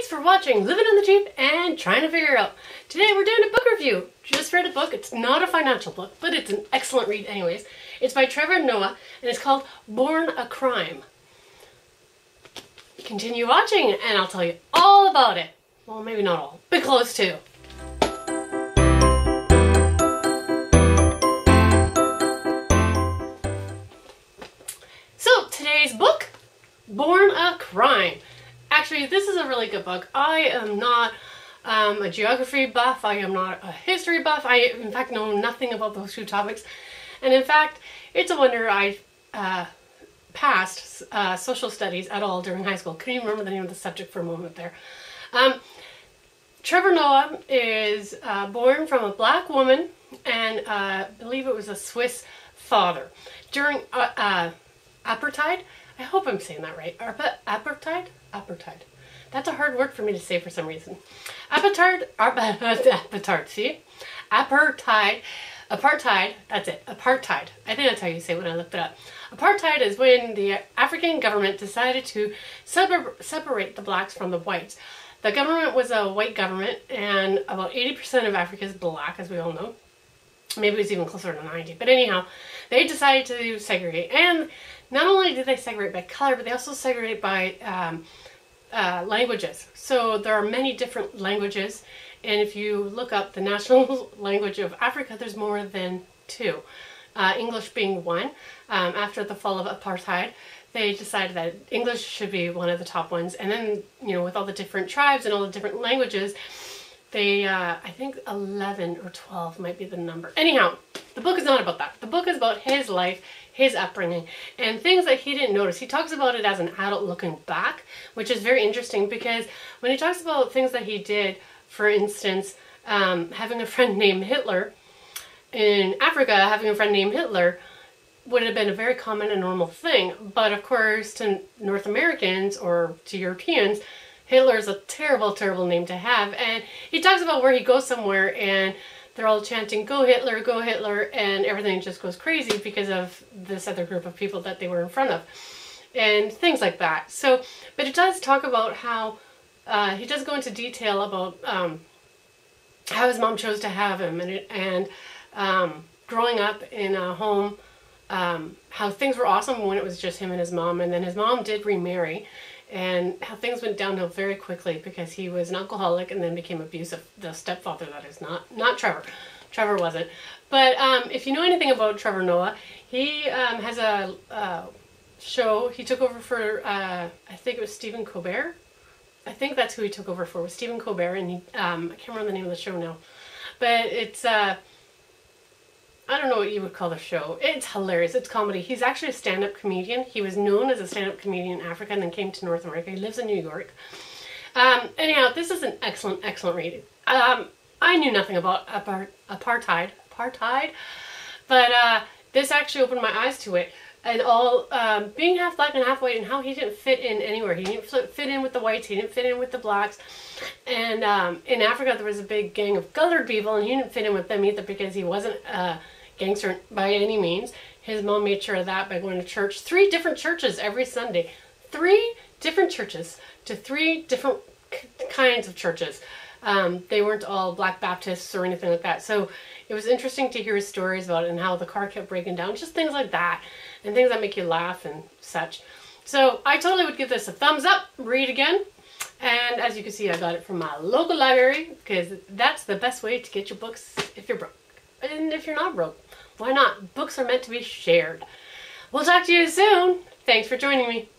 Thanks for watching Living on the Cheap and Trying to Figure Out. Today we're doing a book review. Just read a book. It's not a financial book, but it's an excellent read anyways. It's by Trevor Noah and it's called Born a Crime. Continue watching and I'll tell you all about it. Well, maybe not all, but close to. So today's book, Born a Crime. Actually, this is a really good book. I am not a geography buff. I am not a history buff. I, in fact, know nothing about those two topics. And in fact, it's a wonder I passed social studies at all during high school. Couldn't even remember the name of the subject for a moment there. Trevor Noah is born from a black woman and I believe it was a Swiss father. During Apartheid, I hope I'm saying that right. Apartheid? Apartheid. That's a hard word for me to say for some reason. Apartheid, see? Apartheid, that's it, apartheid. I think that's how you say it when I looked it up. Apartheid is when the African government decided to separate the blacks from the whites. The government was a white government and about 80% of Africa is black, as we all know. Maybe it was even closer to 90. But anyhow, they decided to segregate. And not only did they segregate by color, but they also segregate by languages. So there are many different languages. And if you look up the national language of Africa, there's more than two. English being one. After the fall of apartheid, they decided that English should be one of the top ones. And then, you know, with all the different tribes and all the different languages, they, I think 11 or 12 might be the number. Anyhow, the book is not about that. The book is about his life, his upbringing, and things that he didn't notice. He talks about it as an adult looking back, which is very interesting because when he talks about things that he did, for instance, having a friend named Hitler, in Africa, having a friend named Hitler would have been a very common and normal thing. But of course, to North Americans or to Europeans, Hitler is a terrible, terrible name to have. And he talks about where he goes somewhere and they're all chanting, go Hitler, and everything just goes crazy because of this other group of people that they were in front of. And things like that. So, but it does talk about how, he does go into detail about how his mom chose to have him and growing up in a home, how things were awesome when it was just him and his mom, and then his mom did remarry, and how things went downhill very quickly because he was an alcoholic and then became abusive. The stepfather, that is, not Trevor. Trevor wasn't. But if you know anything about Trevor Noah, he has a show. He took over for, I think it was Stephen Colbert. I think that's who he took over for, was Stephen Colbert, and he, I can't remember the name of the show now. But it's, I don't know what you would call the show. It's hilarious. It's comedy. He's actually a stand-up comedian. He was known as a stand-up comedian in Africa and then came to North America. He lives in New York. Anyhow, this is an excellent, excellent read. I knew nothing about apartheid, but this actually opened my eyes to it. And all, being half black and half white, and how he didn't fit in anywhere. He didn't fit in with the whites, he didn't fit in with the blacks. And in Africa there was a big gang of colored people, and he didn't fit in with them either because he wasn't a gangster by any means. His mom made sure of that by going to church. 3 different churches every Sunday. 3 different churches to 3 different kinds of churches. They weren't all Black Baptists or anything like that. So it was interesting to hear his stories about it and how the car kept breaking down. Just things like that. And things that make you laugh and such. So I totally would give this a thumbs up. Read again. And as you can see, I got it from my local library because that's the best way to get your books if you're broke. And if you're not broke, why not? Books are meant to be shared. We'll talk to you soon. Thanks for joining me.